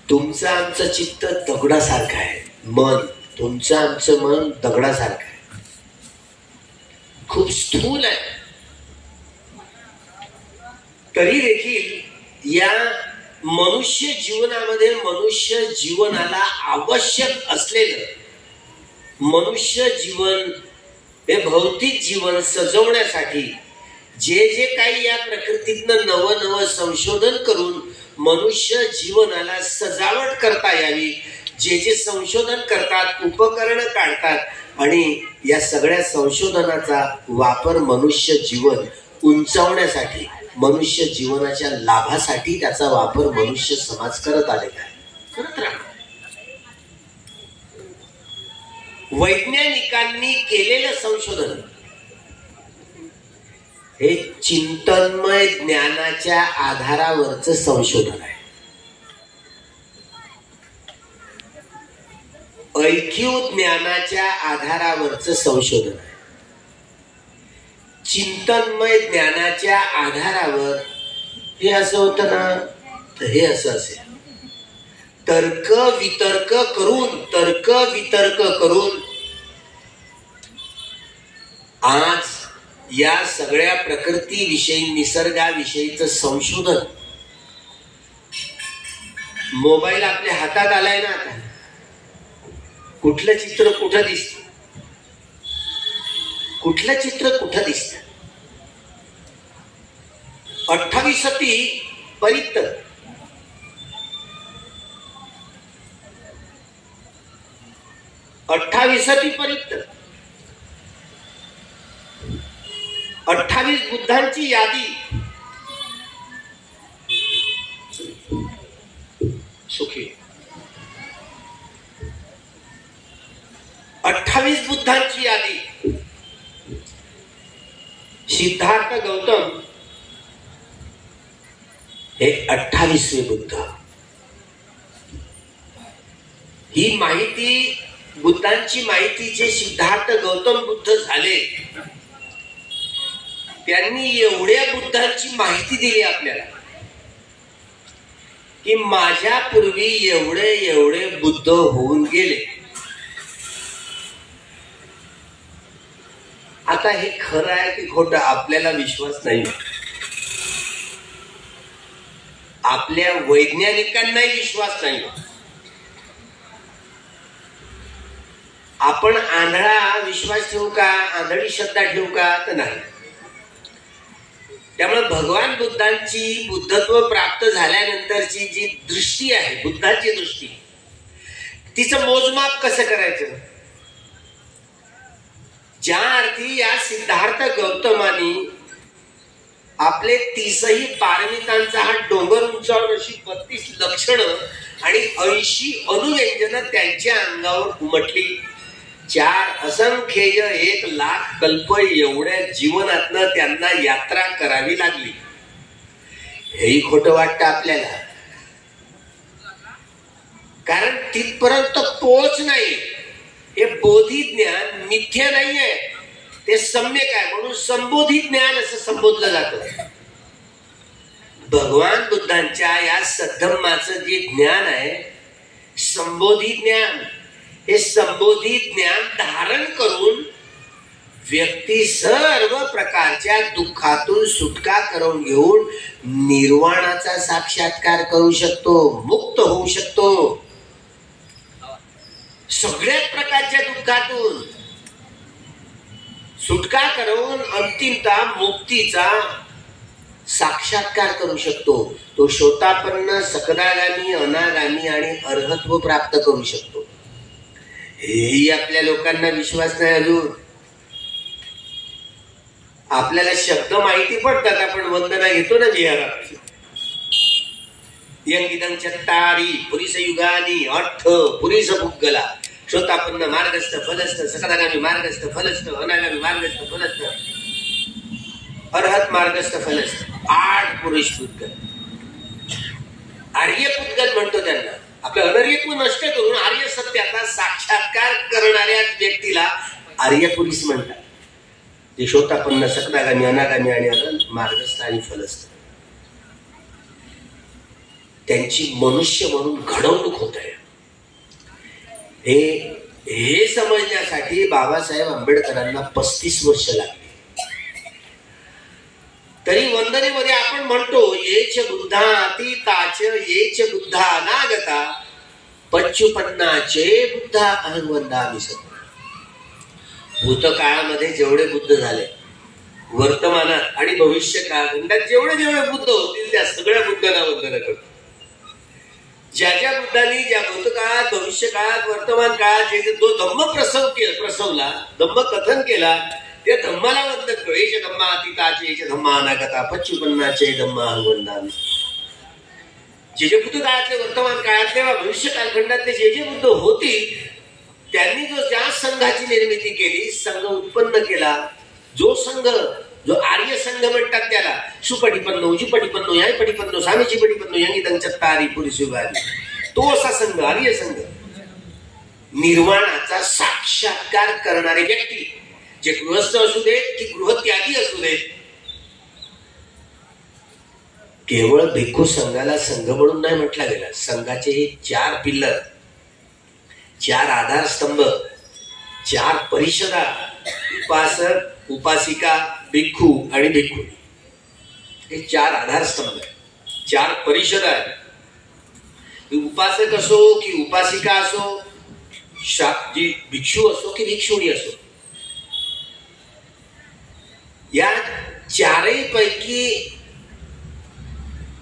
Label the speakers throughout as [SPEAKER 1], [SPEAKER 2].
[SPEAKER 1] तुमचं आमचं चित्त दगडासारखं आहे, मन तुमचं आमचं मन दगडासारखं आहे, खूप स्थूल आहे. तरी देखील या मनुष्य जीवनामध्ये मनुष्य जीवनाला आवश्यक असलेलं मनुष्य जीवन हे भौतिक जीवन सजवण्यासाठी जे जे काही या प्रकृतीतनं नवं संशोधन करून मनुष्य जीवनाला सजावट करता यावी, जे जे संशोधन करतात, उपकरण काढतात आणि या सगळ्या संशोधनाचा वापर मनुष्य जीवन उंचावण्यासाठी, मनुष्य जीवनाच्या लाभासाठी त्याचा वापर मनुष्य समाज करत आलेला आहे, करत राहणार. वैज्ञानिकांनी केलेलं संशोधन हे चिंतनमय ज्ञानाच्या आधारावरचं संशोधन आहे. ऐक्यू ज्ञानाच्या आधारावरचं संशोधन आहे. चिंतनमय ज्ञानाच्या आधारावर हे असं होतं ना, तर हे असं असेल. तर्क वितर्क करून आज या सगळ्या प्रकृतीविषयी, निसर्गाविषयीचं संशोधन मोबाईल आपल्या हातात आलाय ना. आता कुठलं चित्र कुठं दिसत, कुठलं चित्र कुठं दिसत. 28 परित 28 बुद्धांची यादी, सुखी 28 बुद्धांची यादी. सिद्धार्थ गौतम हे 28वे बुद्ध. ही माहिती, बुद्धांची माहिती जे सिद्धार्थ गौतम बुद्ध झाले त्यांनी एवढ्या बुद्धांची माहिती दिली आपल्याला की माझ्या पूर्वी एवढे बुद्ध होऊन गेले. आता हे खरं आहे की खोटं आपल्याला विश्वास नाही. आपल्या वैज्ञानिकांनाही विश्वास नाही. आपण आंधळा विश्वास ठेवू का, आंधळी श्रद्धा ठेवू का, तर नाही. त्यामुळे भगवान बुद्धांची बुद्धत्व प्राप्त झाल्यानंतरची जी दृष्टी आहे, बुद्धाची दृष्टी, तिचं मोजमाप कसं करायचं. ज्या अर्थी या सिद्धार्थ गौतमानी आपले 30ही पारमितांचा हा डोंगर उंचावून अशी 32 लक्षणं आणि 80 अनुव्यंजनं त्यांच्या अंगावर उमटली. 4 असंख्येय 1 लाख कल्प एवढ्या जीवनातनं त्यांना यात्रा करावी लागली. हेही खोटं वाटतं आपल्याला, कारण तिथपर्यंत पोच नाही. हे बोधी ज्ञान मिथ्या नाही आहे, ते सम्यक आहे, म्हणून संबोधी ज्ञान असं संबोधलं जातं. भगवान बुद्धांच्या या सद्धम्माचं जे ज्ञान आहे, संबोधी ज्ञान, हे संबोधी ज्ञान धारण करून व्यक्ती सर्व प्रकारच्या दुःखातून सुटका करून घेऊन निर्वाणाचा साक्षात्कार करू शकतो, मुक्त होऊ शकतो. सगळ्या प्रकारच्या दुःखातून सुटका करून अंतिमता मुक्तीचा साक्षात्कार करू शकतो. तो शोतापन्न, सकदागामी, अनागामी आणि अर्हत्व प्राप्त करू शकतो. हेही आपल्या लोकांना विश्वास नाही अजून. आपल्याला शब्द माहिती पडतात, आपण वंदना घेतो ना विहारात. यंगिदं चत्तारी पुरीस युगानी अर्थ पुरीस पुग्गला, शोतापन्न मार्गस्थ फलस्थ, सकदागामी मार्गस्थ फलस्थ, अनागामी मार्गस्थ फलस्थ, अर्हत मार्गस्थ फलस्थ, 8 पुरुष पुद्गल. आर्य पुद्गल म्हणतो त्यांना. आपलं अनर्यत्व नष्ट करून आर्य सत्याचा साक्षात्कार करणाऱ्या व्यक्तीला आर्य पुरुष म्हणतात. ते शोतापन्न, सकदागामी, अनागामी आणि अनंत मार्गस्थ आणि फलस्थ. त्यांची मनुष्य म्हणून घडवणूक होत आहे. हे समजण्यासाठी बाबासाहेब आंबेडकरांना 35 वर्ष लागली. तरी वंदनेमध्ये आपण म्हणतो येच बुद्धा अतीताच येच बुद्धा अनागता पच्चुपन्नाचे बुद्धा अहं वंदामि सदा. भूतकाळामध्ये जेवढे बुद्ध झाले, वर्तमानात आणि भविष्य काळात जेवढे बुद्ध होतील त्या सगळ्या बुद्धांना वंदना करतो. ज्या बुद्धांनी ज्या भूतकाळात भविष्य काळात वर्तमान काळात जे जो धम्म प्रसवला, धम्म कथन केला, त्या धम्माला वंदन करो. येच धम्मा अतीताचे येच धम्मा अनागता पच्चुपन्नाचे धम्मा अहं वंदामि. जे भूतकाळातले वर्तमान काळातले वा भविष्य कालखंडातले जे बुद्ध होतील त्यांनी ज्या संघाची निर्मिती केली, संघ उत्पन्न केला, जो संघ जो आर्य संघ म्हणतात त्याला सुपटिपन्नो उजुपटिपन्नो यायपटिपन्नो सामीचीपटिपन्नो यांगिदं चत्तारि पुरुषयुगानि, तो असा संघ आर्य संघ निर्वाणाचा साक्षात्कार करणारे व्यक्ती, जे गृहस्थ असू देत की गृहत्यागी असू देत. केवळ भिक्खू संघाला संघ म्हणून नाही म्हटला गेला. संघाचे हे 4 पिल्लर, 4 आधारस्तंभ, 4 परिषदा, उपासक, उपासिका, भिक्खू आणि भिक्खुनी, हे 4 आधारस्तंभ आहेत, 4 परिषदा आहेत. उपासक असो की उपासिका असो, जी भिक्षू असो की भिक्षुणी असो, या 4ही पैकी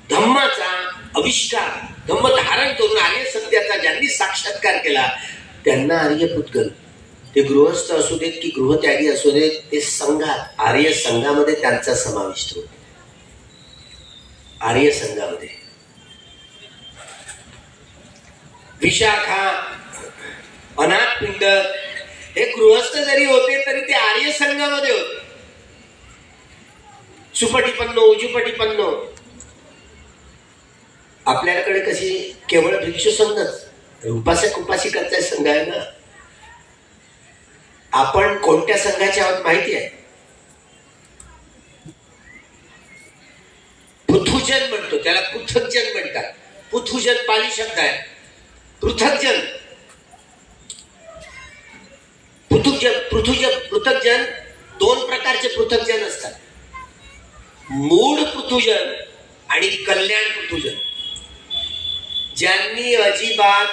[SPEAKER 1] धम्माचा आविष्कार, धम्म धारण करून आर्य सत्याचा ज्यांनी साक्षात्कार केला त्यांना आर्य पुद्गल. ते गृहस्थ असू देत की गृहत्यागी असू देत, ते संघात आर्य संघामध्ये त्यांचा समाविष्ट होतो. आर्य संघामध्ये विशाखा, अनाथपिंड हे गृहस्थ जरी होते तरी ते आर्य संघामध्ये होते. सुपटिपन्नो उजुपटिपन्नो, आपल्याकडे कशी केवळ भिक्षू संघच, उपासक उपासिकांचा संघ आहे ना. आपण कोणत्या संघाचे आहोत माहिती आहे? पृथुजन म्हणतो त्याला, पृथकजन म्हणतात. पृथुजन पाली शब्द आहे. पृथकजन, पृथकजन 2 प्रकारचे पृथकजन असतात. मूळ पृथुजन आणि कल्याण पृथुजन. ज्यांनी अजिबात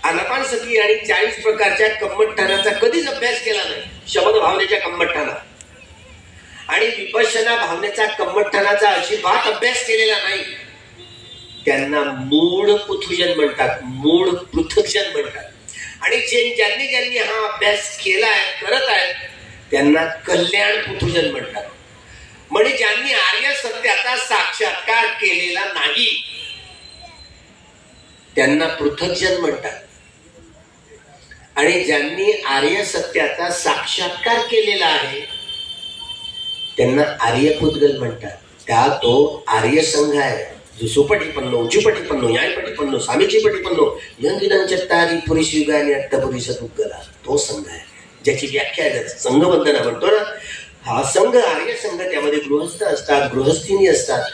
[SPEAKER 1] अनापानसती आणि 40 प्रकारच्या कम्मठ्ठानाचा कधीच अभ्यास केला नाही, शब्द भावनेच्या कम्मठ्ठाना आणि विपश्यना भावनेचा कम्मठ्ठानाचा अजिबात अभ्यास केलेला नाही, त्यांना मूळ पृथुजन म्हणतात, मूळ पृथकजन म्हणतात. आणि ज्यांनी हा अभ्यास केलाय, करत आहेत, त्यांना कल्याण पृथुजन म्हणतात. म्हणजे ज्यांनी आर्य सत्याचा साक्षात्कार केलेला नाही त्यांना पृथकजन म्हणतात. आणि ज्यांनी आर्य सत्याचा साक्षात्कार केलेला आहे त्यांना आर्य पुद्गल म्हणतात. त्या तो आर्य संघ आहे जो सुपटिपन्नो उजुपटिपन्नो यायपटिपन्नो सामीचीपटिपन्नो यंगिदं चत्तारि पुरुषयुगानि अट्टपुरुषपुद्गला, तो संघ आहे ज्याची व्याख्या आहे संघवंदना म्हणतो ना. हा संघ आर्य संघ, त्यामध्ये गृहस्थ असतात, गृहस्थीनी असतात,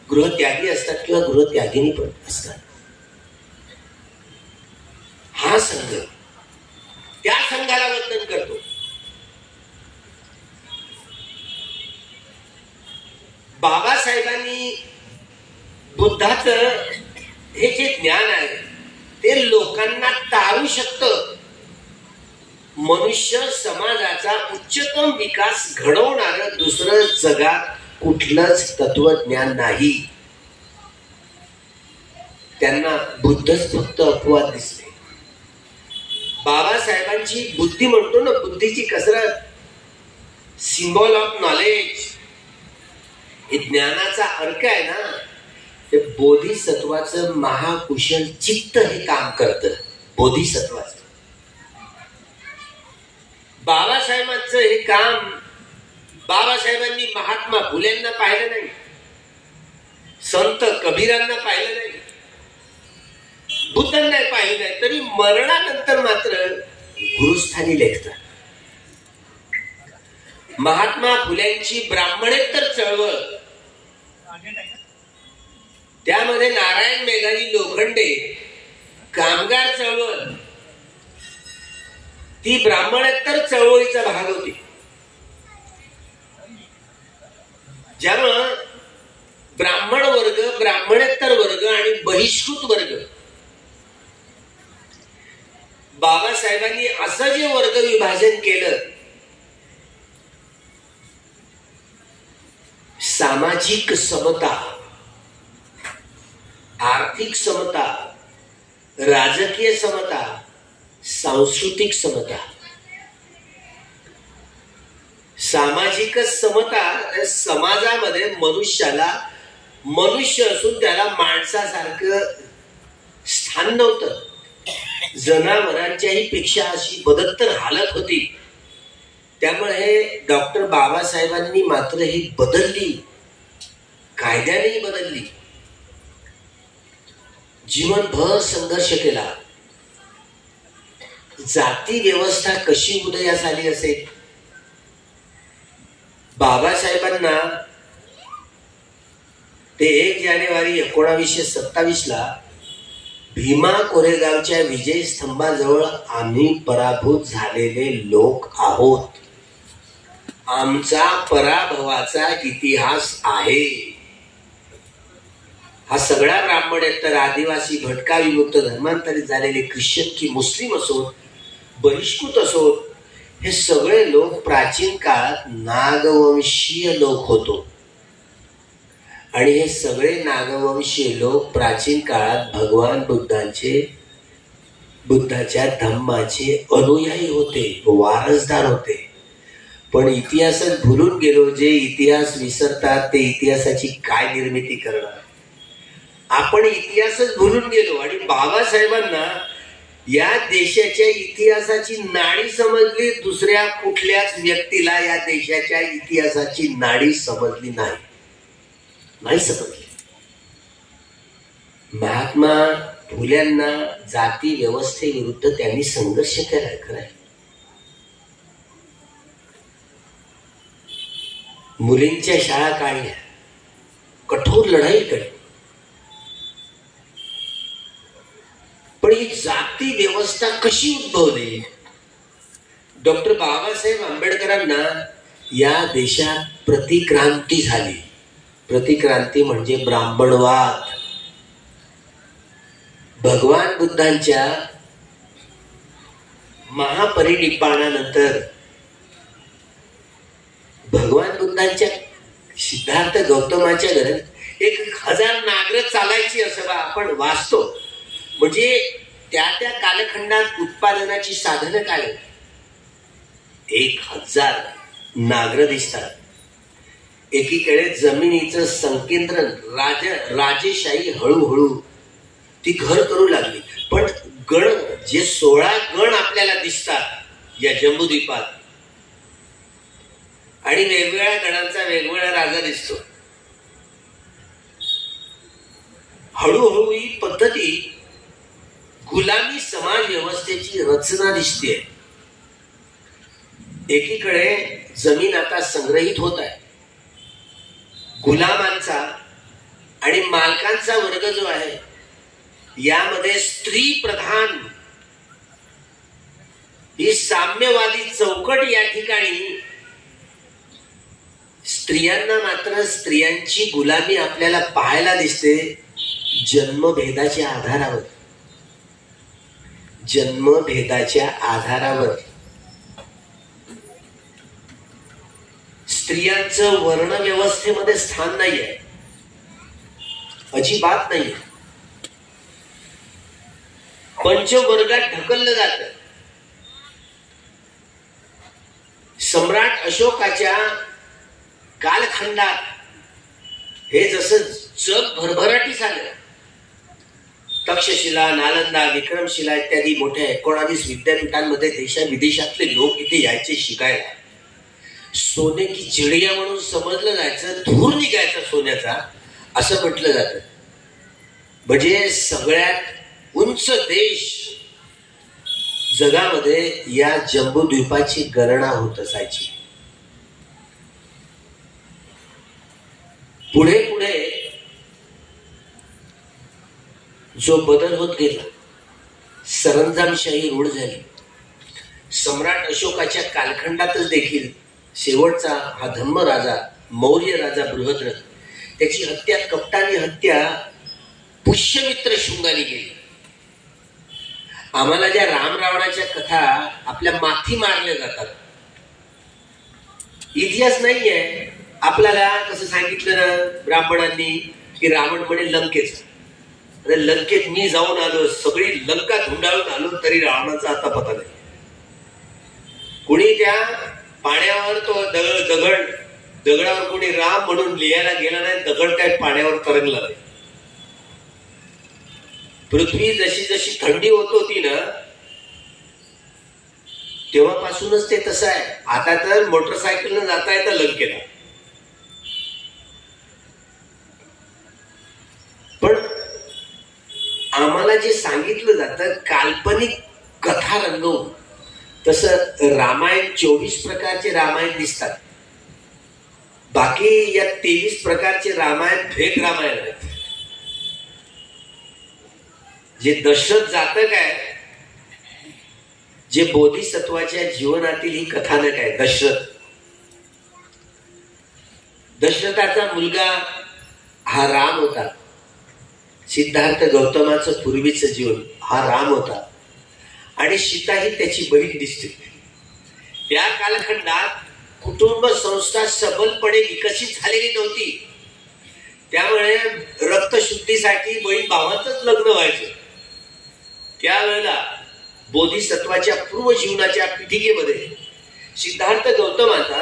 [SPEAKER 1] गृहत्यागी असतात किंवा गृहत्यागिनी पण असतात. हा संघ, त्या संघाला वंदन करतो. बाबासाहेबांनी बुद्धाचं हे जे ज्ञान आहे ते लोकांना तारू शकतं. मनुष्य समाजाचा उच्चतम विकास घडवणारं दुसरं जगात कुठलंच तत्वज्ञान नाही. त्यांना बुद्धच फक्त अपवाद दिसले. बाबासाहेबांची बुद्धी म्हणतो ना, बुद्धीची कसरत, सिम्बॉल ऑफ नॉलेज, हे ज्ञानाचा अर्थ आहे ना, ते बोधिसत्वाचं महाकुशल चित्त हे काम करतं. बोधिसत्वाचं बाबासाहेबांचं हे काम, बाबासाहेबांनी महात्मा फुलेंना पाहिलं नाही, संत कबीरांना पाहिलं नाही, बुद्धांना पाहिलं नाही, तरी मरणानंतर मात्र गुरुस्थानी लेखतात. महात्मा फुल्यांची ब्राह्मणेतर चळवळ त्यामध्ये नारायण मेघाजी लोखंडे कामगार चळवळ ती ब्राह्मणेतर चळवळीचा भाग होती. ज्यामुळं ब्राह्मण वर्ग, ब्राह्मणेतर वर्ग आणि बहिष्कृत वर्ग, बाबासाहेबांनी असं जे वर्ग विभाजन केलं, सामाजिक समता, आर्थिक समता, राजकीय समता, सांस्कृतिक समता. सामाजिक समता, समाजामध्ये मनुष्याला मनुष्य असून त्याला माणसासारखं स्थान नव्हतं. जनावरांच्याही पेक्षा अशी बदत्तर हालत होती. त्यामुळे हे डॉक्टर बाबासाहेबांनी मात्र ही बदलली, कायद्यानेही बदलली. जीवनभर संघर्ष केला. जाती व्यवस्था कशी उदयास आली असेल? बाबासाहेबांना ते 1 जानेवारी 1927 भीमा कोरेगावच्या विजय स्तंभाजवळ आम्ही पराभूत झालेले लोक आहोत, आमचा पराभवाचा इतिहास आहे. हा सगळा ब्राह्मणेतर, आदिवासी, भटका, विमुक्त, धर्मांतरित झालेले ख्रिश्चन की मुस्लिम असोत, बहिष्कृत असोत, हे सगळे लोक प्राचीन काळात नागवंशीय लोक होतो. आणि हे सगळे नागवंशीय लोक प्राचीन काळात भगवान बुद्धाच्या धम्माचे अनुयायी होते, वारसदार होते. पण इतिहासात भुलून गेलो. जे इतिहास विसरतात ते इतिहासाची काय निर्मिती करणार? आपण इतिहासच भुलून गेलो. आणि बाबासाहेबांना या देशाच्या इतिहासाची नाडी समजली, दुसऱ्या कुठल्याच व्यक्तीला या देशाच्या इतिहासाची नाडी समजली नाही समजली. महात्मा फुल्यांना जाती व्यवस्थेविरुद्ध त्यांनी संघर्ष केलाय खरंय. मुलींच्या शाळा काढल्या, कठोर लढाई केली. पण ही जाती व्यवस्था कशी उद्भवली? डॉक्टर बाबासाहेब आंबेडकरांना या देशात प्रतिक्रांती झाली. प्रतिक्रांती म्हणजे ब्राह्मणवाद. भगवान बुद्धांच्या महापरिनिब्बाणानंतर भगवान बुद्धांच्या सिद्धार्थ गौतमाच्या घरात 1000 नागर चालायची असं आपण वाचतो. म्हणजे त्या कालखंडात उत्पादनाची साधनं काय? 1000 नागर दिसतात. एकीकडे जमिनीचं संकेंद्रण, राजेशाही हळूहळू ती घर करू लागली. पण गण, जे 16 गण आपल्याला दिसतात या जम्बूद्वीपात, आणि वेगवेगळ्या गणांचा वेगवेगळा राजा दिसतो. हळूहळू ही पद्धती गुलामी समाज व्यवस्थेची रचना दिसते. एकीकडे जमीन आता संग्रहित होत आहे. गुलामांचा आणि मालकांचा वर्ग जो आहे, यामध्ये स्त्री प्रधान ही साम्यवादी चौकट या ठिकाणी स्त्रियांना मात्र स्त्रियांची गुलामी आपल्याला पाहायला दिसते. जन्मभेदाच्या आधारावर, जन्मभेदाच्या आधारावर स्त्रियांचं वर्ण व्यवस्थेमध्ये स्थान नाहीये, अजिबात नाहीये. पंचवर्गात ढकललं जात. सम्राट अशोकाच्या कालखंडात हे जसं जग भरभराटी झालं, तक्षशिला, नालंदा, विक्रमशिला इत्यादी मोठ्या 19 विद्यापीठांमध्ये देशा विदेशातले लोक इथे यायचे शिकायला. सोने की चिडिया म्हणून समजलं जायचं, धूर निघायचा सोन्याचा असं म्हटलं जातं. म्हणजे सगळ्यात उंच देश जगामध्ये या जम्बूद्वीपाची गणना होत असायची. पुढे पुढे जो बदल होत गेला, सरंजामशाही रूढ झाली. सम्राट अशोकाच्या कालखंडातच देखील शेवटचा हा धम्मराजा, मौर्य राजा बृहद्र, त्याची हत्या, कपटाने हत्या पुष्यमित्र शृंगाने गेली. आम्हाला ज्या राम रावणाच्या कथा आपल्या माथी मारल्या जातात, इतिहास नाहीये. आपल्याला कसं सांगितलं ना ब्राह्मणांनी की रावण म्हणे लंकेच, लंकेत मी जाऊन आलो, सगळी लंका धुंडाळून आलो, तरी रावणाचा आता पता नाही. कुणी त्या पाण्यावर तो दगडावर कोणी राम म्हणून लिहायला गेला नाही, दगड काय पाण्यावर तरंगला नाही. पृथ्वी जशी जशी थंडी होत होती ना, तेव्हापासूनच ते तसं आहे. आता तर मोटरसायकलनं जाता येतं लंकेला, पण आम्हाला जे सांगितलं जातं काल्पनिक कथा रंगवून, तसं रामायण 24 प्रकारचे रामायण दिसतात. बाकी या 23 प्रकारचे रामायण फेक रामायण आहेत. जे दशरथ जातक आहे, जे बोधिसत्वाच्या जीवनातील ही कथानक आहे. दशरथाचा मुलगा हा राम होता. सिद्धार्थ गौतमाचं पूर्वीचं जीवन हा राम होता, आणि सीता ही त्याची बहीण दिसते. त्या कालखंडात कुटुंब संस्था सबलपणे विकसित झालेली नव्हती. त्यामुळे रक्तशुद्धीसाठी बहीण भावाचंच लग्न व्हायचं. त्यावेळेला बोधिसत्वाच्या पूर्व जीवनाच्या पीठिकेमध्ये सिद्धार्थ गौतमाचा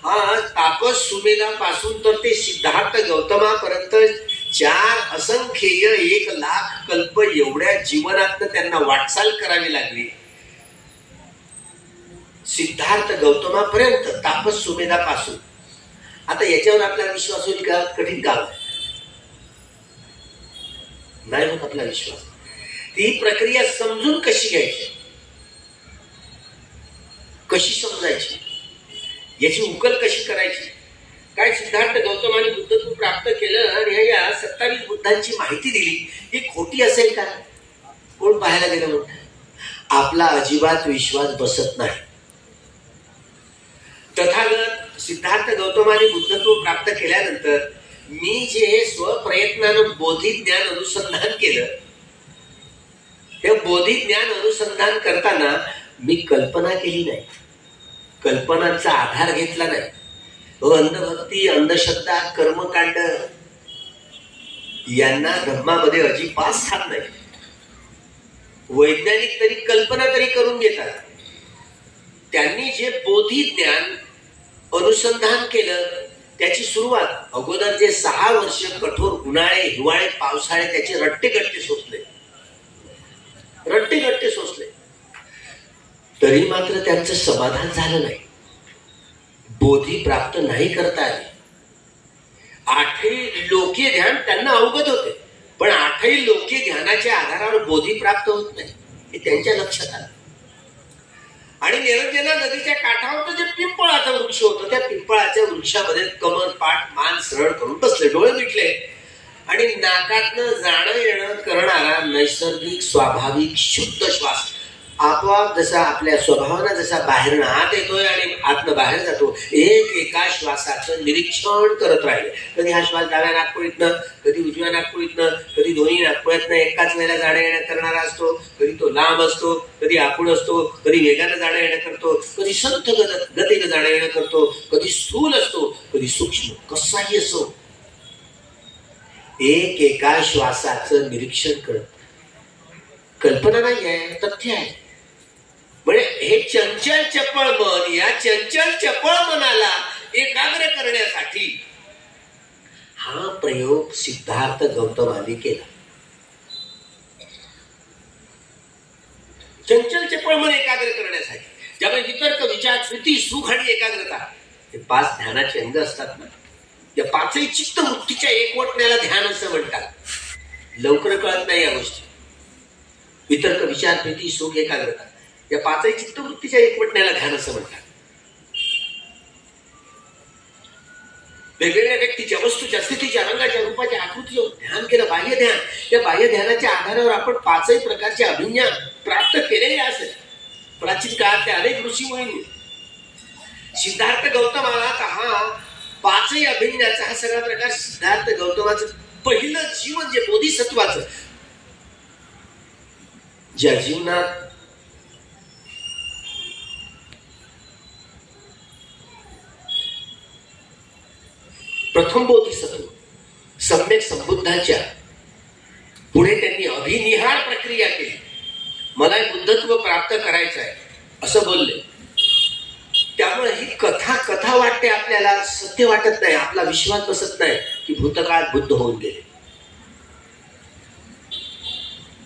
[SPEAKER 1] हा तापस सुमेधापासून तर ते सिद्धार्थ गौतमापर्यंत 4 असंख्येय 1,00,000 कल्प एवढ्या जीवनात त्यांना वाटचाल करावी लागली. सिद्धार्थ गौतमापर्यंत तापस सुमेधापासून. आता याच्यावर आपला विश्वास होईल का? कठीण काम आहे, नाही होत आपला विश्वास. ती प्रक्रिया समजून कशी घ्यायची, कशी समजायची, याची उकल कशी करायची. काय सिद्धार्थ गौतमाने बुद्धत्व प्राप्त केलं आणि या 27 बुद्धांची माहिती दिली, ही खोटी असेल का? कोण पाहायला गेलं म्हणतं? आपला अजिबात विश्वास बसत नाही. तथागत सिद्धार्थ गौतमाने बुद्धत्व प्राप्त केल्यानंतर मी जे स्वप्रयत्नानं बोधी ज्ञान अनुसंधान केलं, हे बोधी ज्ञान अनुसंधान करताना मी कल्पना केली नाही, कल्पनांचा आधार घेतला नाही. अंधभक्ती, अंधश्रद्धा, कर्मकांड यांना धर्मामध्ये अजिबात स्थान नाही. वैज्ञानिक तरी कल्पना तरी करून घेतात. त्यांनी जे बोधी ज्ञान अनुसंधान केलं त्याची सुरुवात अगोदर जे 6 वर्ष कठोर उन्हाळे, हिवाळे, पावसाळे त्याचे रट्टे सोसले, तरी मात्र त्यांचं समाधान झालं नाही. बोधी प्राप्त नाही करता आली. 8ही लोकीय ध्यान त्यांना अवगत होते, पण 8ही लोकीय ध्यानाच्या आधारावर बोधी प्राप्त होत नाही हे त्यांच्या लक्षात आलं. आणि निरंजना नदीच्या काठावर जे पिंपळाचं वृक्ष होतं, त्या पिंपळाच्या वृक्षामध्ये कमर, पाठ, मान सरळ करून बसले, डोळे मिटले, आणि नाकातनं जाणं येणं करणारा नैसर्गिक स्वाभाविक शुद्ध श्वास आपोआप जसा आपल्या स्वभावानं जसा बाहेरनं आत येतोय आणि आतनं बाहेर जातो, एका श्वासाचं निरीक्षण करत राहिले. कधी हा श्वास डाव्या नागपुडीतनं, कधी उजव्या नागपुडीतनं, कधी दोन्ही नागपुड्यातनं एकाच वेळेला जाणं येणं करणारा असतो, कधी तो लांब असतो, कधी आखूड असतो, कधी वेगानं जाणं येणं करतो, कधी संथ गतीनं जाणं येणं करतो, कधी स्थूल असतो, कधी सूक्ष्म, कसाही असो. एका श्वासाचं निरीक्षण करत. कल्पना नाही आहे, तथ्य आहे. म्हणजे हे चंचल चपळ मन, या चंचल चपळ मनाला एकाग्र करण्यासाठी हा प्रयोग सिद्धार्थ गौतमाने केला. चंचल चपळ मन एकाग्र करण्यासाठी, ज्यामुळे वितर्क, विचार, स्मृती, सुख आणि एकाग्रता हे 5 ध्यानाचे अंग असतात ना, या 5ही चित्त वृत्तीच्या एकवटण्याला ध्यान असं म्हणतात. लवकर कळत नाही या गोष्टी. वितर्क, विचार, प्रीती, सुख, एकाग्रता या 5ही चित्तवृत्तीच्या एकवटण्याला ध्यान असं म्हणतात. वेगवेगळ्या व्यक्तीच्या, वस्तूच्या, स्थितीच्या, रंगाच्या, रूपाच्या, आकृतीवर ध्यान केलं, बाह्य ध्यान. त्या बाह्य ध्यानाच्या आधारावर आपण 5ही प्रकारच्या अभिज्ञा प्राप्त केलेल्या असेल. प्राचीन काळातल्या अनेक ऋषीमुनींनी सिद्धार्थ गौतमाला हा 5ही अभिज्ञाचा हा सगळा प्रकार सिद्धार्थ गौतमाचं पहिलं जीवन जे बोधिसत्वाचं, ज्या जीवनात प्रथम बोधिसत्व सम्यक संबुद्धाच्या पुढे त्यांनी अभिनिहार प्रक्रिया केली. मला बुद्धत्व प्राप्त करायचं आहे असं बोलले. त्यामुळे ही कथा वाटते आपल्याला, सत्य वाटत नाही. आपला विश्वास बसत नाही की भूतकाळात बुद्ध होऊन गेले.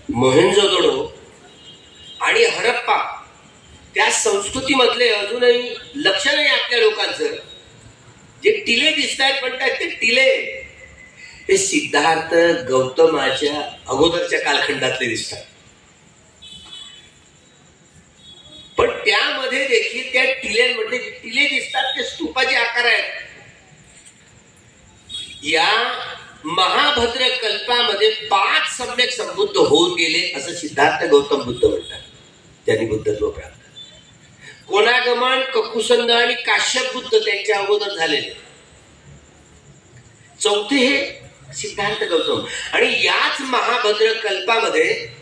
[SPEAKER 1] मोहेंजोदडो आणि हरप्पा त्या संस्कृतीमधले अजूनही लक्ष नाही आपल्या लोकांचं. जे टिले दिसत आहेत म्हणतात ते टिले हे सिद्धार्थ गौतमाच्या अगोदरच्या कालखंडातले दिसतात. पण त्यामध्ये देखील त्या टिल्यांमध्ये टिले दिसतात ते स्तूपाचे आकार आहेत. या महाभद्र कल्पामध्ये 5 सम्यक संबुद्ध होऊन गेले असं सिद्धार्थ गौतम बुद्ध म्हणतात. त्यांनी बुद्धत्व प्राप्त. कोणागमन, ककुसंद आणि काश्यप बुद्ध त्यांच्या अगोदर झालेले. चौथे हे सिद्धार्थ गौतम. आणि याच महाभद्र कल्पामध्ये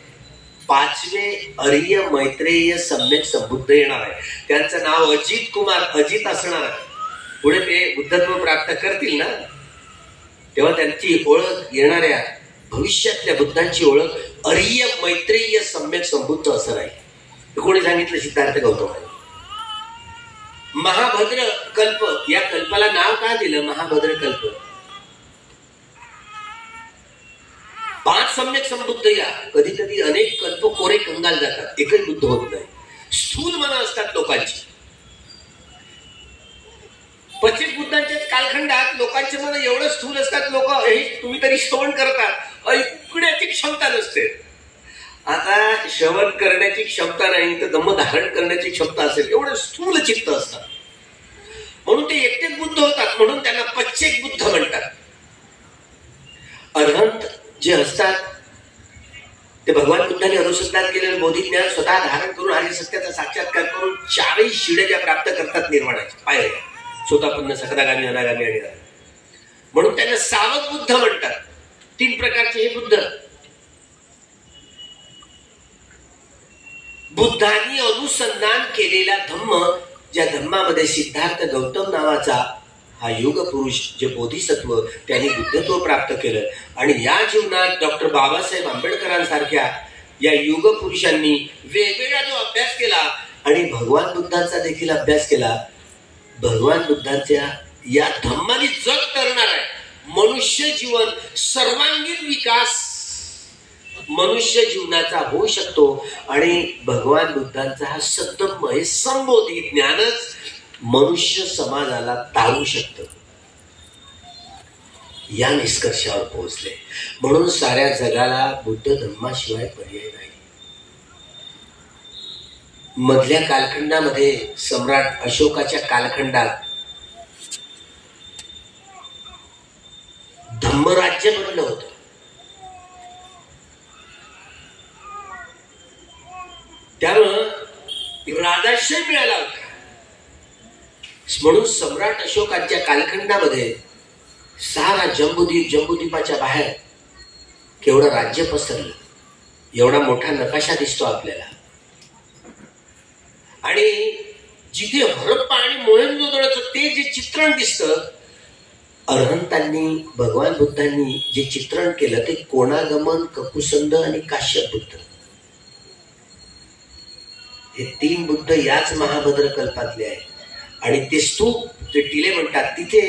[SPEAKER 1] 5वे अर्य मैत्रेय सम्यक संबुद्ध येणार आहे. त्यांचं नाव अजित कुमार, अजित असणार आहे. पुढे ते बुद्धत्व प्राप्त करतील ना, तेव्हा त्यांची ओळख, येणाऱ्या भविष्यातल्या बुद्धांची ओळख अर्य मैत्रेय सम्यक संबुद्ध असं आहे. कोणी सांगितलं? सिद्धार्थ गौतम. महाभद्र कल्प, या कल्पाला नाव का दिलं महाभद्र कल्प? 5 सम्यक संबुद्ध या. कधी कधी अनेक कल्प कोरे कंगाल जातात, एकही बुद्ध होत नाही. स्थूल मन असतात लोकांची. 25 बुद्धांच्या कालखंडात लोकांचे मन एवढं स्थूल असतात, लोक हे तुम्ही तरी श्रवण करतात, ऐकण्याची क्षमता नसते. आता श्रवण करण्याची क्षमता नाही तर धम्म धारण करण्याची क्षमता असेल, एवढं स्थूल चित्त असतात. म्हणून ते एकटेच बुद्ध होतात. म्हणून त्यांना पच्चेक बुद्ध म्हणतात. अरहंत जे असतात ते भगवान बुद्धांनी अनुसंधान केलेलं बोधिज्ञान स्वतः धारण करून आर्य सत्याचा साक्षात्कार करून 4ही शिड्या ज्या प्राप्त करतात निर्वाणाच्या पायऱ्या, स्वतःपन्न, सकदागामी, अनागामी आणि म्हणून त्यांना सावक बुद्ध म्हणतात. 3 प्रकारचे हे बुद्ध. बुद्धांनी अनुसंधान केलेला धम्म, ज्या धम्मामध्ये सिद्धार्थ गौतम नावाचा हा युग पुरुष जे बोधिसत्व त्यांनी बुद्धत्व प्राप्त केलं. आणि या जीवनात डॉक्टर बाबासाहेब आंबेडकरांसारख्या या युग पुरुषांनी वेगवेगळा जो अभ्यास केला आणि भगवान बुद्धांचा देखील अभ्यास केला. भगवान बुद्धांच्या या धम्माने जग करणार आहे. मनुष्य जीवन सर्वांगीण विकास मनुष्य जीवनाचा होऊ शकतो. आणि भगवान बुद्धांचा हा सद्धम्म, हे संबोधी ज्ञानच मनुष्य समाजाला तारू शकतं, या निष्कर्षावर पोहोचले. म्हणून साऱ्या जगाला बुद्ध धम्माशिवाय पर्याय नाही. मधल्या कालखंडामध्ये सम्राट अशोकाच्या कालखंडात धम्मराज्य बनलं होतं. त्यामुळं राजाश्रय मिळाला होता. म्हणून सम्राट अशोकाच्या कालखंडामध्ये 6 जंबूद्वीप, जंबूद्वीपाच्या बाहेर केवढं राज्य पसरलं, एवढा मोठा नकाशा दिसतो आपल्याला. आणि जिथे हरप्पा आणि मोहेंजोदडोचं ते जे चित्रण दिसतं, अरहंतांनी, भगवान बुद्धांनी जे चित्रण केलं ते कोणागमन, ककुसंद आणि काश्यप बुद्ध, हे 3 बुद्ध याच महाभद्र कल्पातले आहेत. आणि ते स्तूप, ते टिले म्हणतात, तिथे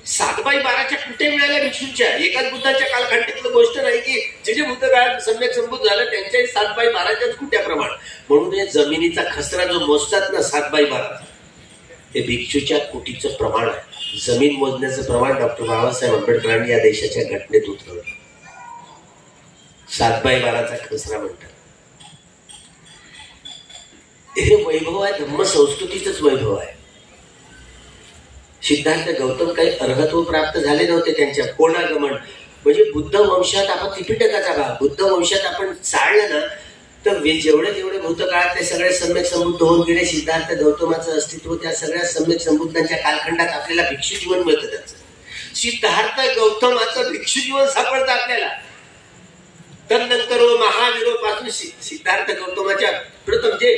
[SPEAKER 1] 7x12च्या कुठे मिळाल्या भिक्षूंच्या. एकाच बुद्धाच्या कालखंडातली गोष्ट नाही की जे जे बुद्ध काळात सम्यक संबुद्ध झालं त्यांच्याही 7x12च्याच कुट्याप्रमाण. म्हणून हे जमिनीचा खसरा जो मोजतात ना 7x12, ते भिक्षूच्या कुटीचं प्रमाण आहे. जमीन मोजण्याचं प्रमाण डॉक्टर बाबासाहेब आंबेडकरांनी या देशाच्या घटनेत उतरवलं. 7x12चा खसरा म्हणतात. हे वैभव आहे, धम्म संस्कृतीचंच वैभव आहे. सिद्धार्थ गौतम काही अर्हत्व प्राप्त झाले नव्हते त्यांच्या कोणागमन, म्हणजे बुद्ध वंशात आपण त्रिपिटकाचा भाग बुद्ध वंशात आपण चाललं ना तर जेवढे भूतकाळातले सगळे सम्यक संबुद्ध होऊन गेले. सिद्धार्थ गौतमाचं अस्तित्व त्या सगळ्या सम्यक संबुद्धांच्या कालखंडात आपल्याला भिक्षू जीवन मिळतं. त्याचं सिद्धार्थ गौतमाचं भिक्षू जीवन सापडतं आपल्याला. तदनंतर महावीरोपासून सिद्धार्थ गौतमाच्या प्रथम जे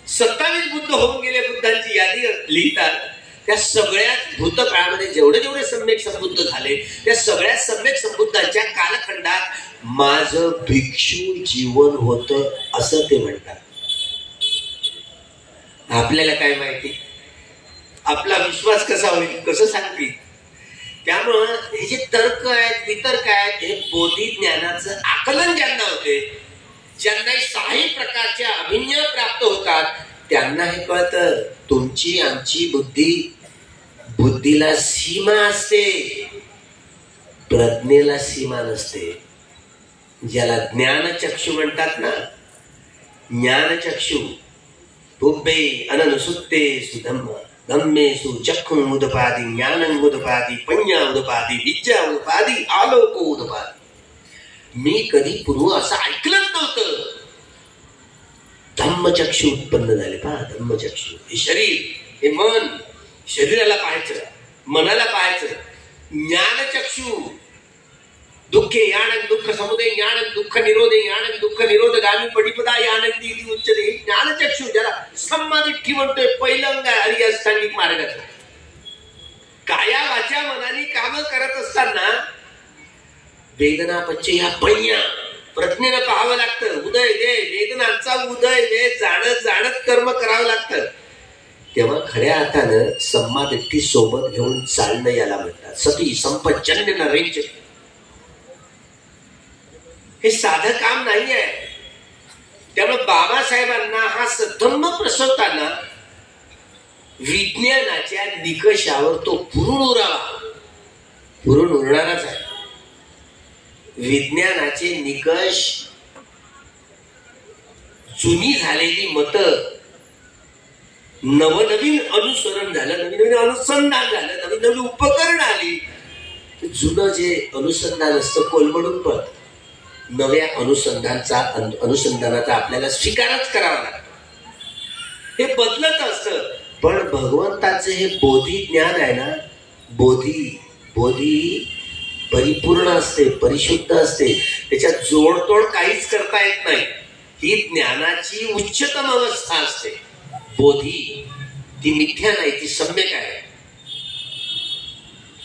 [SPEAKER 1] 27 बुद्ध होऊन गेले बुद्धांची यादी लिहितात. त्या सगळ्या भूतकाळामध्ये जेवढे सम्यक संबुद्ध झाले त्या सगळ्या सम्यक संबुद्धांच्या कालखंडात माझं भिक्षू जीवन होतं असं ते म्हणतात. आपल्याला काय माहिती, आपला विश्वास कसा होईल, कसं सांगतील. त्यामुळं हे जे तर्क आहेत वितर्क आहेत हे बोधी ज्ञानाचं आकलन ज्यांना होते, ज्यांना 6 प्रकारच्या अभिज्ञा प्राप्त होतात त्यांना हे कळतं. तुमची आमची बुद्धीला सीमा असते, प्रज्ञेला सीमा नसते. ज्याला ज्ञानचक्षु म्हणतात ना, ज्ञानचक्षु बुद्धे अननुसुप्ते सुधम्म धम्मेषु चक्षुं उदपादि ज्ञानं उदपादि पञ्ञा उदपादि विद्या उदपादि आलोको उदपादि. मी कधी पूर्व असं ऐकलंच नव्हतं. धम्मचक्षु उत्पन्न झाले. पहा, धम्मचक्षु हे शरीर, हे मन, शरीराला पाहायचं, मनाला पाहायचं. ज्ञानचक्षु दुःखे यानक दुःख समुदय ज्ञानक दुःख निरोधे ज्ञानक दुःख निरोधगामी पटिपदा यानक दीदी उच्चते. ज्ञानचक्षु ज्याला संमादिठी म्हणतोय पहिलं अंग आहे हरि अष्टांगिक मार्गाचं. काया वाचा मनाने काम करत असताना वेदना पच्चे या पय्या प्रज्ञेनं पाहावं लागतं. उदय वे वेदनांचा उदय वे जाणत जाणत कर्म करावं लागतं. तेव्हा खऱ्या अर्थानं संमादिठी सोबत घेऊन चालणं याला म्हणतात. सती संपजन्य न रेंच. हे साधं काम नाही आहे. त्यामुळे बाबासाहेबांना हा धम्म प्रसवताना विज्ञानाच्या निकषावर तो पुरून उरणारच आहे. विज्ञानाचे निकष, जुनी झालेली मत, नवनवीन अनुसरण झालं, नवीन अनुसंधान झालं, नवीन उपकरण आली. जुनं जे अनुसंधान असतं कोलमडून पडतं. नव्या अनुसंधानाचा आपल्याला स्वीकारच करावा लागतो. हे बदलत असतं. पण भगवंताचं हे बोधी ज्ञान आहे ना, बोधी परिपूर्ण असते, परिशुद्ध असते. त्याच्यात जोडतोड काहीच करता येत नाही. ही ज्ञानाची उच्चतम अवस्था असते. बोधी ती मिथ्या नाही, ती सम्यक आहे.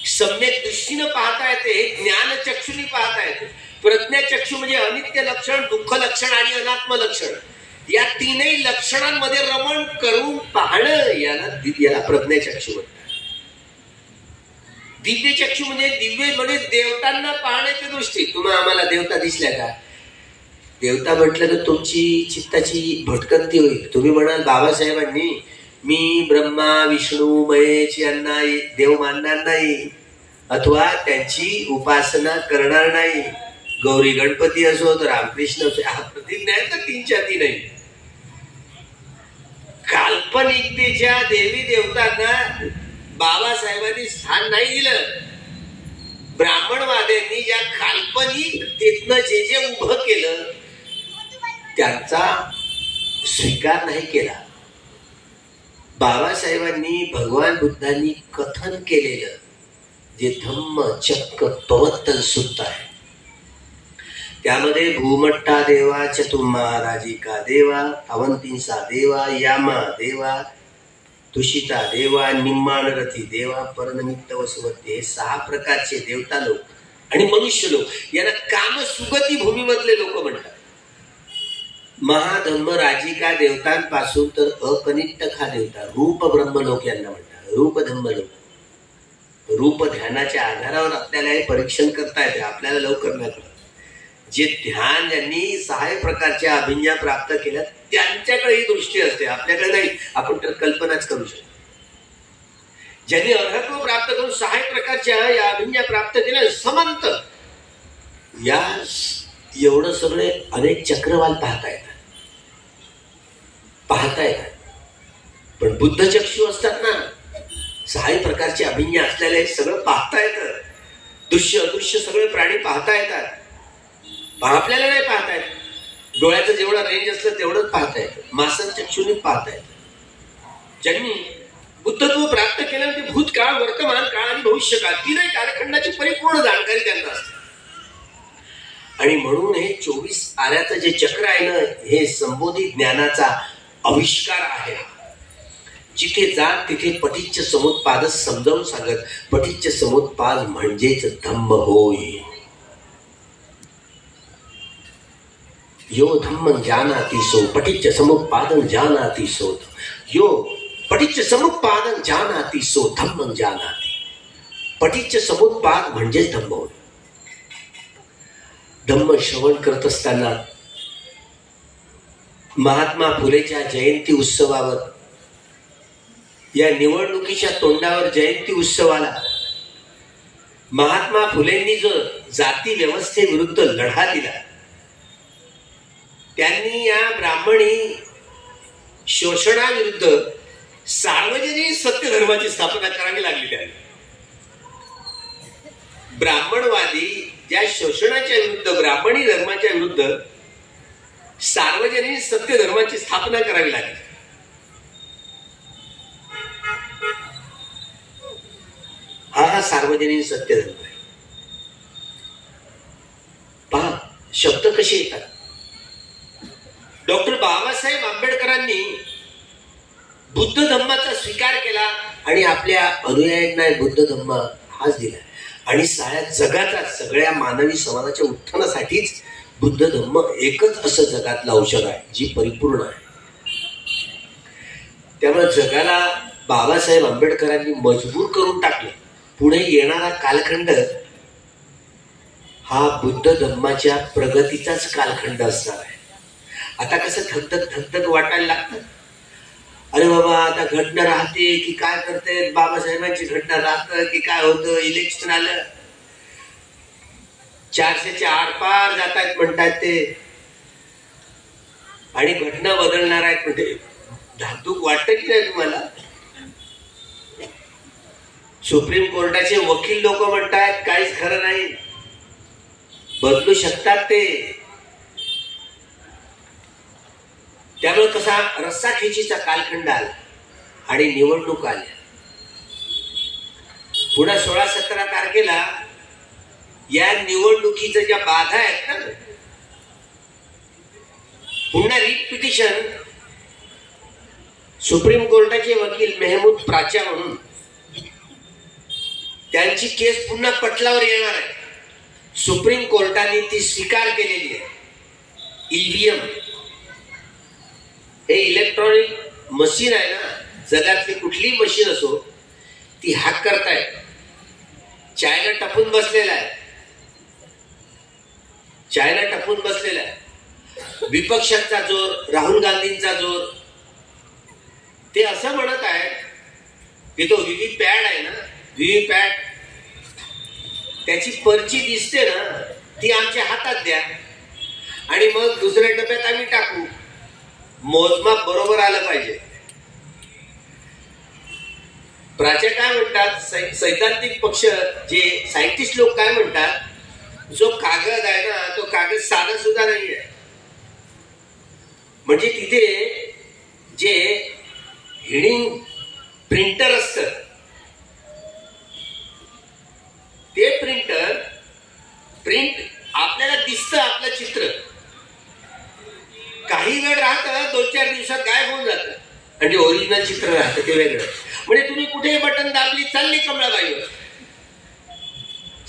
[SPEAKER 1] सम्यक दृष्टीनं पाहता येते. हे ज्ञानचक्षुनी पाहता येते. प्रज्ञाचक्षु म्हणजे अनित्य लक्षण, दुःख लक्षण आणि अनात्म लक्षण, या तीनही लक्षणांमध्ये रमण करून पाहणं याला प्रज्ञाचक्षु म्हणतात. दिव्यचक्षु म्हणजे दिव्य म्हणजे देवतांना पाहण्याची दृष्टी. तुम्हाला आम्हाला देवता दिसल्या का? देवता म्हटलं तर तुमची चित्ताची भटकंती होईल. तुम्ही म्हणाल बाबासाहेबांनी मी ब्रह्मा विष्णू महेश यांना देव मानणार नाही अथवा त्यांची उपासना करणार नाही. गौरी गणपती असो तर रामकृष्ण असो, हा प्रतिज्ञा आहे तर 3च्या 3 नाही. काल्पनिकतेच्या देवी देवतांना बाबासाहेबांनी स्थान नाही दिलं. ब्राह्मणवाद्यांनी या काल्पनिकतेतनं जे उभं केलं त्यांचा स्वीकार नाही केला. बाबासाहेबांनी भगवान बुद्धांनी कथन केलेलं जे धम्म चक्क प्रवर्तन सूत्र आहे त्यामध्ये भूमट्टा देवा, चतुर्मा राजिका देवा, अवंतींसा देवा, यामा देवा, तुषिता देवा, निम्मानरथी देवा, परनिमित्त वसुवती, हे 6 प्रकारचे देवता लोक आणि मनुष्य लोक यांना कामसुगती भूमीमधले लोक म्हणतात. महाधम्म राजिका देवतांपासून तर अकनिष्ठ हा देवता रूप ब्रह्मलोक यांना म्हणतात. रूप धम्म लोक. रूप ध्यानाच्या आधारावर आपल्याला हे परीक्षण करता येते. आपल्याला लवकर नाही कळत. जे ध्यान ज्यांनी 6 प्रकारच्या अभिज्ञा प्राप्त केल्या त्यांच्याकडे ही दृष्टी असते, आपल्याकडे नाही. आपण तर कल्पनाच करू शकतो. ज्यांनी अर्हत्व प्राप्त करून 6 प्रकारच्या या अभिज्ञा प्राप्त केल्या समंत, या एवढं सगळे अनेक चक्रवाल पाहता येतात. पण बुद्धचक्षु असतात ना 6 प्रकारचे अभिज्ञा असलेले सगळं पाहता येतं. दृश्य अदृश्य सगळे प्राणी पाहता येतात. आपल्याला नाही पाहता येत. डोळ्याचं जेवढं रेंज असलं तेवढंच पाहता येतं. मासांच्या चक्षुने पाहता येतं. ज्यांनी बुद्धत्व प्राप्त केलं ते भूतकाळ, वर्तमान काळ आणि भविष्यकाळ 3 कालखंडाची परिपूर्ण जाणकारी त्यांना असते. आणि म्हणून हे 24 आऱ्याचं जे चक्र आहे ना, हे संबोधी ज्ञानाचा आविष्कार आहे. जिथे जात तिथे पटिच्च समुत्पादच समजावून सांगत. पटिच्च समुत्पाद म्हणजेच धम्म होय. यो धम्म जानाति सो पटिच्च समुत्पादं जानाति सो. यो पटिच्च समुत्पादं जानाति सो धम्म जानाति. पटिच्च समुत्पाद म्हणजेच धम्म होय. धम्म श्रवण करत असताना महात्मा फुलेच्या जयंती उत्सवावर, या निवडणुकीच्या तोंडावर जयंती उत्सवाला महात्मा फुलेंनी जो जाती व्यवस्थेविरुद्ध लढा दिला, त्यांनी या ब्राह्मणी शोषणाविरुद्ध सार्वजनिक सत्य धर्माची स्थापना करावी लागली. त्यांनी ब्राह्मणवादी ज्या शोषणाच्या विरुद्ध, ब्राह्मणी धर्माच्या विरुद्ध सार्वजनिक सत्य धर्माची स्थापना करावी लागली. हा सार्वजनिक सत्य धर्म आहे. पहा शब्द कसे येतात. डॉक्टर बाबासाहेब आंबेडकरांनी बुद्ध धम्माचा स्वीकार केला आणि आपल्या अनुयायांना बुद्ध धम्म हाच दिला. आणि साऱ्या जगाचा, सगळ्या मानवी समाजाच्या उत्थानासाठीच बुद्ध धम्म एकच असं जगातलं औषध आहे, जी परिपूर्ण आहे. त्यामुळे जगाला बाबासाहेब आंबेडकरांनी मजबूर करून टाकले. पुढे येणारा कालखंड हा बुद्ध धम्माच्या प्रगतीचाच कालखंड असणार आहे. आता कसं धगधग धगधग वाटायला लागतं. अरे बाबा आता घटना राहते की काय करते, बाबासाहेबांची घटना राहतं की काय होतं, इलेक्शन आलं, 400च्या आरपार जात आहेत म्हणतात ते, आणि घटना बदलणार आहेत म्हणजे धाकधूक वाटतं की नाही तुम्हाला. सुप्रीम कोर्टाचे वकील लोक म्हणतात काहीच खरं नाही, बदलू शकतात ते. त्यामुळे कसा रस्साखेचीचा कालखंड आला आणि निवडणूक आल्या. पुन्हा 16-17 तारखेला या निवडणुकीच्या ज्या बाधा आहेत ना, पुन्हा रिट पिटिशन, सुप्रीम कोर्टाचे वकील मेहमूद प्राच्या म्हणून त्यांची केस पुन्हा पटलावर येणार आहे. सुप्रीम कोर्टाने ती स्वीकार केलेली आहे. ईव्हीएम हे इलेक्ट्रॉनिक मशीन आहे ना, जगातली कुठली मशीन असो ती हॅक करताय. चायना टपून बसलेला आहे. चायना टपून बसलेला आहे. विपक्षांचा जोर, राहुल गांधींचा जोर, ते असं म्हणत आहेत की तो व्हीव्हीपॅट आहे ना, व्हीव्हीपॅट त्याची पर्ची दिसते ना, ती आमच्या हातात द्या आणि मग दुसऱ्या डब्यात आम्ही टाकू. मोजमाप बरोबर आलं पाहिजे. प्राच्या काय म्हणतात, सैद्धांतिक पक्ष जे सायंटिस्ट लोक काय म्हणतात, जो कागद आहे ना तो कागद साधा सुद्धा नाही आहे. म्हणजे तिथे जे हिडिंग प्रिंटर असतं ते प्रिंटर प्रिंट आपल्याला दिसतं आपलं चित्र, काही वेळ राहतं, 2-4 दिवसात गायब होऊन जातं आणि जे ओरिजिनल चित्र राहतं ते वेगळं. म्हणजे तुम्ही कुठेही बटन दाबली चालली कमळाबाईवर.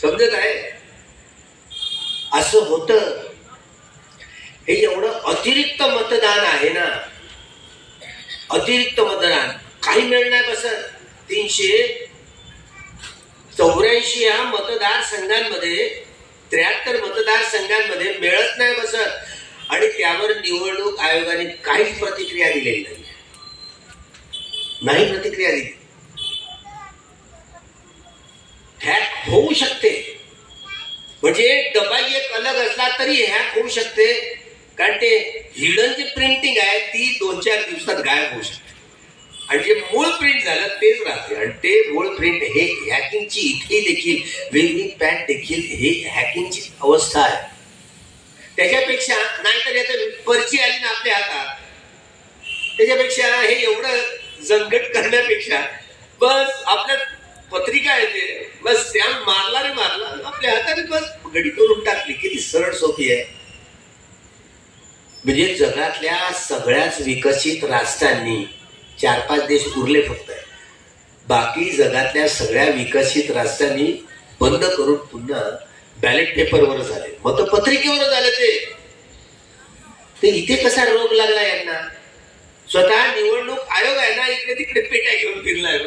[SPEAKER 1] समजत आहे. असं होतं. हे एवढं अतिरिक्त मतदान आहे ना, अतिरिक्त मतदान काही मिळणार नाही बसत. 384 या मतदारसंघांमध्ये, 73 मतदारसंघांमध्ये मिळत नाही बसत. आणि त्यावर निवडणूक आयोगाने काहीच प्रतिक्रिया दिलेली नाही प्रतिक्रिया दिली. हॅक होऊ शकते, म्हणजे डबा एक अलग असला तरी हॅक होऊ शकते, कारण ते हिडन जी प्रिंटिंग आहे ती 2-4 दिवसात गायब होऊ शकते. आणि जे मूळ प्रिंट झालं तेच राहते. आणि ते मूळ प्रिंट हे हॅकिंगची इथे देखील व्हीव्हीपॅट देखील हे हॅकिंगची अवस्था आहे. त्याच्यापेक्षा नाहीतर आता पर्ची आली ना आपल्या हातात, त्याच्यापेक्षा हे एवढं झंझट करण्यापेक्षा बस आपल्या पत्रिका येते, बस स्टॅम्प मारला रे मारला, आपल्या हाताने बस घडी करून टाकली. किती सरळ सोपी आहे. म्हणजे जगातल्या सगळ्याच विकसित राष्ट्रांनी 4-5 देश उरले फक्त, बाकी जगातल्या सगळ्या विकसित राष्ट्रांनी बंद करून पुन्हा बॅलेट पेपरवर झाले, मतपत्रिकेवर झाले. ते इथे कसा रोग लागला यांना. स्वतः निवडणूक आयोग आहे ना, इकडे तिकडे पेट्या घेऊन फिरलाय.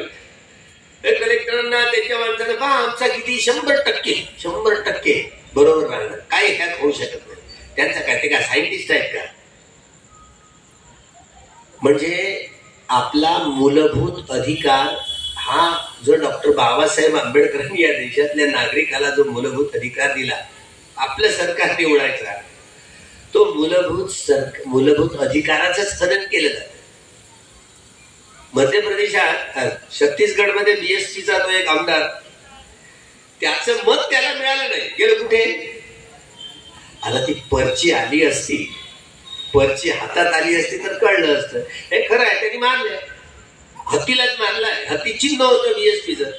[SPEAKER 1] कलेक्टरांना त्याच्या माणसानं बा आमचा किती 100% बरोबर राहणार, काही ह्यात होऊ शकत नाही. त्यांचा काय, ते काय सायंटिस्ट आहेत का? म्हणजे आपला मूलभूत अधिकार हा जो डॉक्टर बाबासाहेब आंबेडकरांनी या देशातल्या नागरिकाला जो मूलभूत अधिकार दिला, आपलं सरकार निवडायचा, तो मूलभूत अधिकाराचं हनन केलं जातं. मध्य प्रदेशात, छत्तीसगडमध्ये बीएसपीचा तो एक आमदार, त्याचं मत त्याला मिळालं नाही, गेलं कुठे? आता ती पर्ची आली असती, पर्ची हातात आली असती तर कळलं असतं. हे खरं आहे, त्यांनी मारलंय, हत्तीलाच मारलाय. हत्ती चिन्ह होतं बीएसपीचं,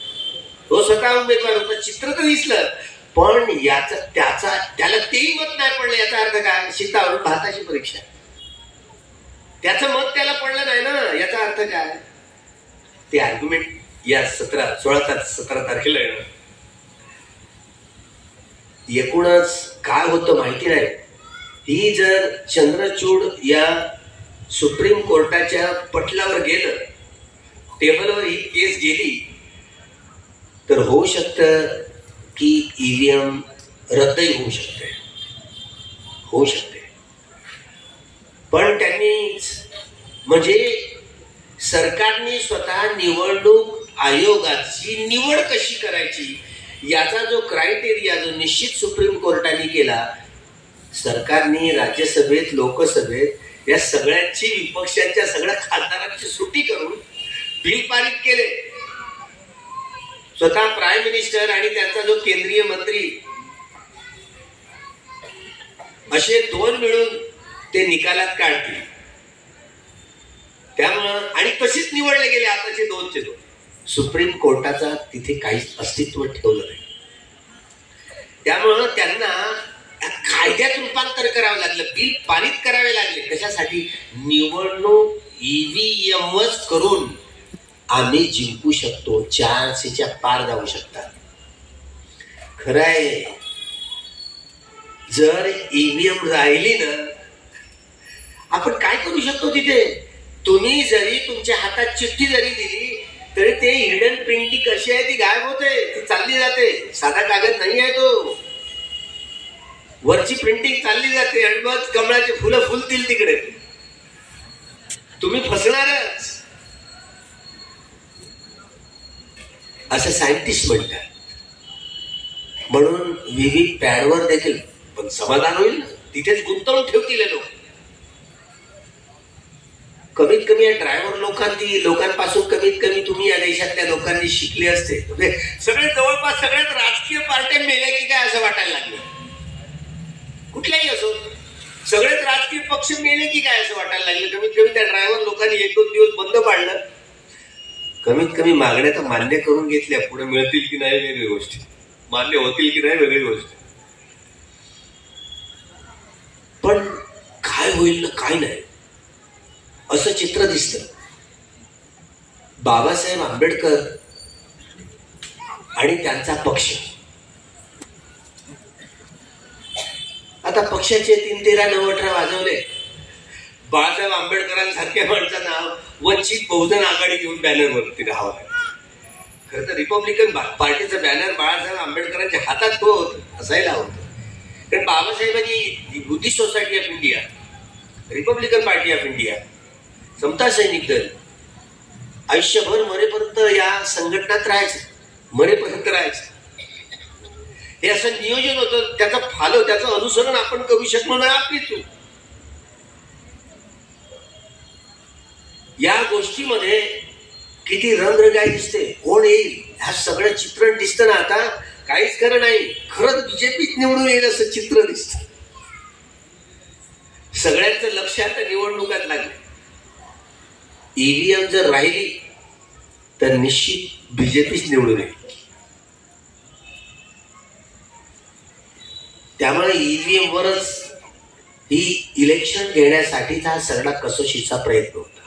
[SPEAKER 1] तो स्वतः उमेदवार होता, चित्र तर दिसलं, पण त्याला तेही मत नाही पडलं. याचा अर्थ काय? शीतावरून भाताची परीक्षा, त्याचं मत त्याला पडलं नाही ना, याचा अर्थ काय? ते आर्ग्युमेंट या 17 तारखेला येणार. एकूणच काय होतं माहिती नाही. ही जर चंद्रचूड या सुप्रीम कोर्टाच्या पटलावर गेलं, टेबलवर ही केस गेली, तर होऊ शकतं की ईव्हीएम रद्दही होऊ शकते. पण त्यांनी म्हणजे सरकारने स्वतः निवडणूक आयोगाची निवड कशी करायची याचा जो क्रायटेरिया जो निश्चित सुप्रीम कोर्टाने केला, सरकारने राज्यसभेत लोकसभेत या सगळ्यांची, विपक्षांच्या सगळ्या खासदारांची सुट्टी करून बिल पारित केले. स्वतः प्राईम मिनिस्टर आणि त्यांचा जो केंद्रीय मंत्री असे 2 मिळून ते निकालात काढतील. त्यामुळं आणि तशीच निवडले गेले आताचे 2चे 2. सुप्रीम कोर्टाचा तिथे काहीच अस्तित्व ठेवलं नाही. त्यामुळं त्यांना कायद्यात रूपांतर करावं लागलं, बिल पारित करावे लागले. कशासाठी? निवडणूक ईव्हीएमच करून आम्ही जिंकू शकतो, 400च्या पार जाऊ शकतात. खरं आहे, जर ईव्हीएम राहिली ना, आपण काय करू शकतो तिथे? तुम्ही जरी तुमच्या हातात चिठ्ठी जरी दिली तरी ते हिडन प्रिंटिंग कशी आहे ती गायब होते, ती चालली जाते. साधा कागद नाही आहे तो, वरची प्रिंटिंग चालली जाते आणि मग कमळाचे फुलं फुलतील तिकडे, तुम्ही फसणारच, असं सायंटिस्ट म्हणतात. म्हणून व्हीव्हीपॅटवर देखील पण समाधान होईल ना, तिथेच गुंतवून ठेवतील लोक. कमीत कमी या ड्रायव्हर लोकांपासून कमीत कमी तुम्ही या देशातल्या लोकांनी शिकले असते. सगळे जवळपास सगळ्याच राजकीय पार्ट्या मेल्या की काय असं वाटायला लागलं. कुठल्याही असो, सगळेच राजकीय पक्ष मेले की काय असं वाटायला लागलं. कमीत कमी त्या ड्रायव्हर लोकांनी 1-2 दिवस बंद पाडलं, कमीत कमी मागण्या तर मान्य करून घेतल्या. पुढे मिळतील की नाही वेगळी गोष्ट, मान्य होतील की नाही वेगळी गोष्ट. पण काय होईल ना काय नाही असं चित्र दिसतं. बाबासाहेब आंबेडकर आणि त्यांचा पक्ष, आता पक्षाचे 3-13-9-18 वाजवले. बाळासाहेब आंबेडकरांसारख्या माणसाचं नाव वंचित बहुजन आघाडी घेऊन बॅनरवरती राहावं लागलं. खरं तर रिपब्लिकन पार्टीचं बॅनर बाळासाहेब आंबेडकरांच्या हातात तो असायला होतं. कारण बाबासाहेबांनी Buddhist society of India, Republican party of India, समता सैनिक दल, आयुष्यभर मरेपर्यंत या संघटनात राहायचं, मरेपर्यंत राहायचं. हे असं नियोजन होतं. त्याचा फॉलो, त्याचं अनुसरण आपण करू शकलो नाही, आपली चूक. या गोष्टीमध्ये किती रंगरंगाई दिसते, कोण येईल, ह्या सगळं चित्रण दिसतं ना. आता काहीच खरं नाही, खरंच बीजेपीच निवडून येईल असं चित्र दिसत. सगळ्यांचं लक्ष आता निवडणुकात लागलं. ईव्हीएम जर राहिली तर निश्चित बीजेपीच निवडून येईल. त्यामुळे ईव्हीएम वरच ही इलेक्शन घेण्यासाठीचा हा सगळा कसोशीचा प्रयत्न होता.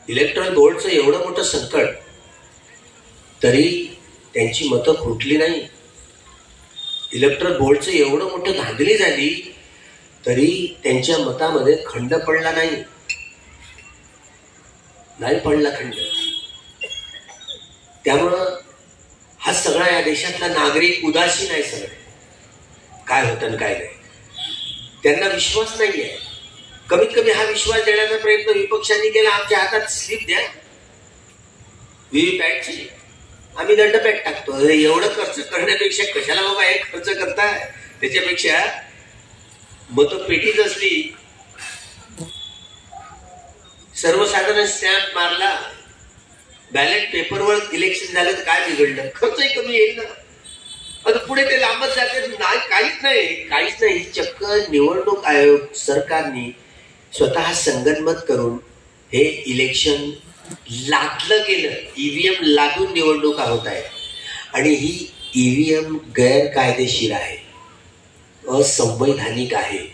[SPEAKER 1] इलेक्ट्रॉनिक बोर्डचं एवढं मोठं संकट, तरी त्यांची मतं फुटली नाही. इलेक्ट्रॉनिक बोर्डचं एवढं मोठं धांदली झाली, तरी त्यांच्या मतामध्ये खंड पडला नाही पडला खंड. त्यामुळं हा सगळा या देशातला नागरिक उदासीन आहे. सगळे काय होतं आणि काय नाही, त्यांना विश्वास नाहीये. कमीत कमी हा विश्वास देण्याचा प्रयत्न विपक्षांनी केला. आमच्या हातात स्लिप द्या व्हीव्हीपॅटची, आम्ही दंडपॅट टाकतो. अरे एवढं खर्च करण्यापेक्षा कशाला बाबा हे खर्च करताय, त्याच्यापेक्षा मतपेटीच असली, सर्वसाधारण स्टॅम्प मारला, बॅलेट पेपरवर इलेक्शन झालं तर काय बिघडलं, खर्चही कमी येईल ना. आता पुढे ते लांबच जाते. नाही, काहीच नाही. चक्क निवडणूक आयोग सरकारने स्वतः संगनमत करून हे इलेक्शन लादलं गेलं. ईव्हीएम लादून निवडणुका होत आहे आणि ही ईव्हीएम गैरकायदेशीर आहे, असंवैधानिक आहे.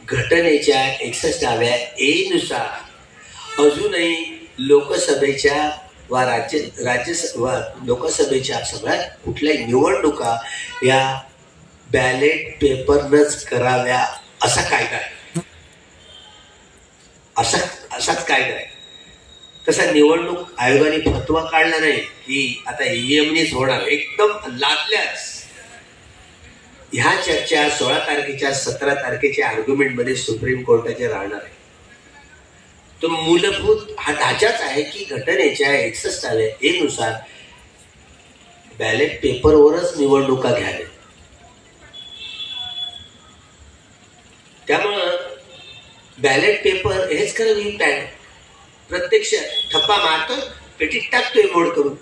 [SPEAKER 1] घटनेच्या 61व्या ए नुसार अजूनही लोकसभेच्या वा लोकसभेच्या सगळ्यात कुठल्याही निवडणुका या बॅलेट पेपरनच कराव्या असा कायदा आहे. असाच कायदा आहे. तसा निवडणूक आयोगाने फतवा काढला नाही की आता ईव्हीएमनीच होणार, एकदम लादल्याच. ह्या चर्चा 16 तारखेच्या 17 तारखेच्या आर्ग्युमेंटमध्ये सुप्रीम कोर्टाचे राहणार आहे. तो मूलभूत हा ढाचाच आहे की घटनेच्या 61व्या ए नुसार बॅलेट पेपरवरच निवडणुका घ्याव्या. त्यामुळं बॅलेट पेपर हेच खरं व्हीव्हीपॅट. प्रत्यक्ष ठप्पा मारतो, पेटीत टाकतोय मोड करून.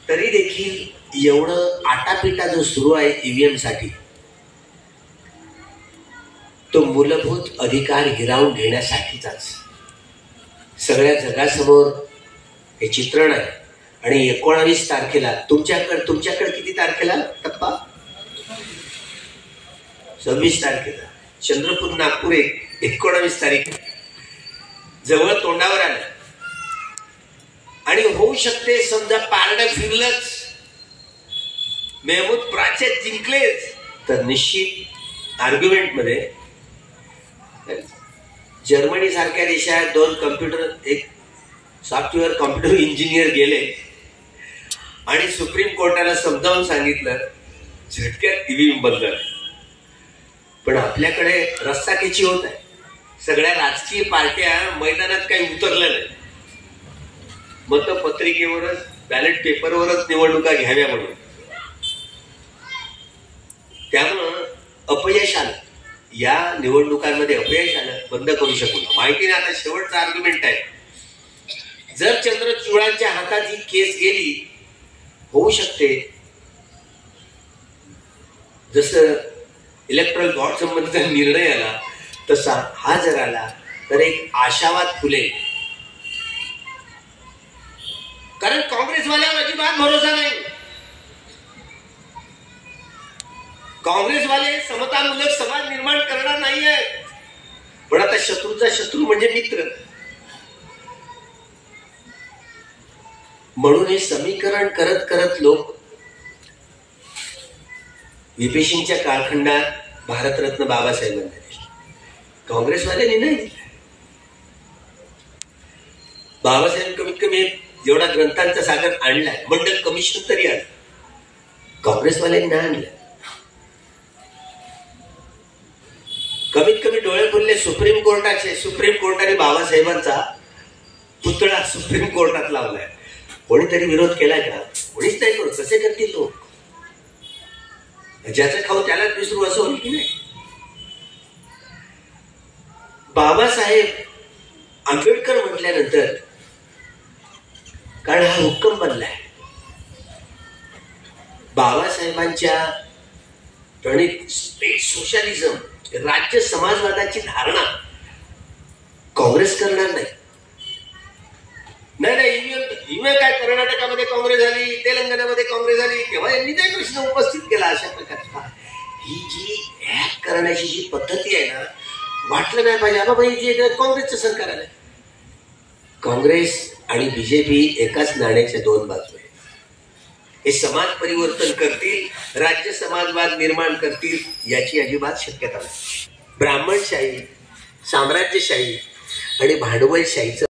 [SPEAKER 1] तरी देखील एवढं आटापिटा जो सुरू आहे ईव्हीएम साठी, तो मूलभूत अधिकार हिरावून घेण्यासाठीचाच सगळ्या जगासमोर हे चित्रण आहे. आणि 19 तारखेला तुमच्याकडे किती तारखेला टप्पा? 26 तारखेला. चंद्रपूर नागपूर 19 तारीख जवळ तोंडावर आलं. आणि होऊ शकते समजा पारडं फिरलंच, मेहमूद प्राचेत जिंकलेच, तर निश्चित आर्ग्युमेंट मध्ये जर्मनी सारख्या देशात 2 एक सॉफ्टवेअर कॉम्प्युटर इंजिनियर गेले आणि सुप्रीम कोर्टाला समजावून सांगितलं, झटक्यात ईव्हीएम बदललं. पण आपल्याकडे रस्साखेची होत आहे. सगळ्या राजकीय पार्ट्या मैदानात काही उतरल्या नाही. मतपत्रिकेवरच बॅलेट पेपरवरच निवडणुका घ्याव्या म्हणून. त्यामुळं अपयश आलं, या निवडणुकांमध्ये अपयश आलं, बंद करू शकू ना. माहिती नाही, आता शेवटचा आर्ग्युमेंट आहे. जर चंद्रचूडांच्या हातात ही केस गेली, होऊ शकते जसं इलेक्ट्रॉनिक बॉर्ड संबंधीचा निर्णय आला तसा हा जर आला तर एक आशावाद फुलेल. कारण काँग्रेसवाल्यावर अजिबात भरोसा नाही. काँग्रेसवाले समतामूलक समाज निर्माण करणार नाही आहेत. पण आता शत्रूचा शत्रू म्हणजे मित्र, म्हणून हे समीकरण करत करत लोक व्हीपी सिंगच्या कालखंडात भारतरत्न बाबासाहेबांना दिले. काँग्रेसवाल्यांनी नाही दिला. बाबासाहेब कमीत कमी जेवढा ग्रंथांचा सागर आणलाय, मंडल कमिशन तरी आलं, काँग्रेसवाल्यांनी नाही आणलं. कमीत कमी डोळे खुलले सुप्रीम कोर्टाचे. सुप्रीम कोर्टाने बाबासाहेबांचा पुतळा सुप्रीम कोर्टात लावलाय. कोणीतरी विरोध केलाय का? कोणीच नाही करू. कसे करतील लोक? ज्याचं खाऊ त्यालाच विसरू असं होईल की नाही? बाबासाहेब आंबेडकर म्हटल्यानंतर, कारण हा हुक्कम बनलाय, बाबासाहेबांच्या प्रणित स्टेट सोशलिझम, राज्य समाजवादाची धारणा काँग्रेस करणार नाही. नाही ईव्हीएम काय कर्नाटकामध्ये काँग्रेस झाली, तेलंगणामध्ये काँग्रेस झाली, तेव्हा यांनी त्या प्रश्न उपस्थित केला. अशा प्रकारचा ही जी हॅक करण्याची जी पद्धती आहे ना, वाटलं नाही पाहिजे बाबा ही काँग्रेसचं सरकार आहे. काँग्रेस आणि बीजेपी एकाच नाण्याच्या दोन बाजू आहेत. हे समाज परिवर्तन करतील, राज्य समाजवाद निर्माण करतील याची अजिबात शक्यता नाही. ब्राह्मणशाही, साम्राज्यशाही आणि भांडवलशाहीचं